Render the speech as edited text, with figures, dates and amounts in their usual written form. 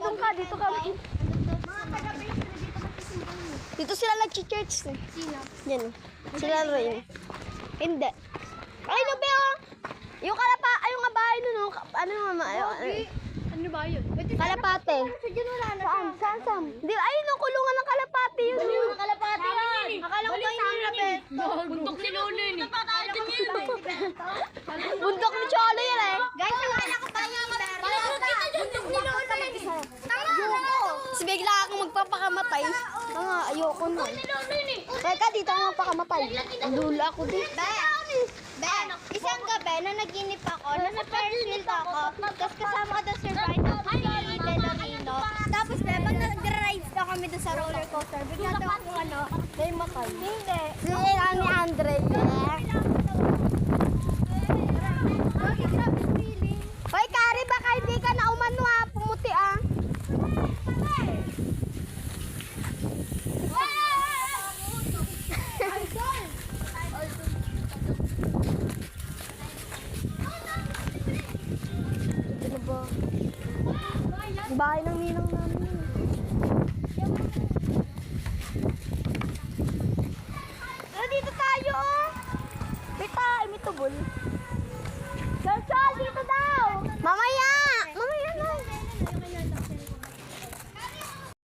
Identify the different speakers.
Speaker 1: doon ka, dito ka.
Speaker 2: Mga taga-base na dito magsisimbahan mo.
Speaker 1: Dito sila nag-church eh.
Speaker 2: Sino?
Speaker 1: Yan. Sila rin. Hindi. Ay, no, Beo. Yung kalapa, ay, yung bahay nun, no? Ano yung
Speaker 2: Ano ba yun?
Speaker 1: kalapate.
Speaker 2: Sa dyan wala na.
Speaker 1: Saan? Di, ay, no, kulungan ng kalapate yun.
Speaker 2: Yung kalapati yan. Akala ko ba yung rapet?
Speaker 3: Bundok ni Lolo yun eh.
Speaker 1: Bundok ni Cholo yan eh.
Speaker 2: Guys, akala ko ba yung bundok ni Lolo yun. Tama!
Speaker 1: Kasi bigla akong magpapakamatay. Ayoko na.
Speaker 3: Lolo yun eh.
Speaker 1: Teka, dito ako magpakamatay. Lula ako din.
Speaker 2: Isang gabi na naginip ako, nasa Ferris wheel ako, tapos kasama ko doon si Ryan at si Delorino. Tapos pag nag-rides na kami doon sa roller coaster, bigla daw akong
Speaker 1: May makay.
Speaker 2: hindi.
Speaker 1: Si ni Andre.
Speaker 2: Bakit sabi feeling?
Speaker 1: Hoy, Kari, baka hindi ka na umano ha. Pumuti ah. Ito na ba? Ang bahay ng ninang namin. Dito tayo oh. May tubol. Charles, dito daw. Mamaya!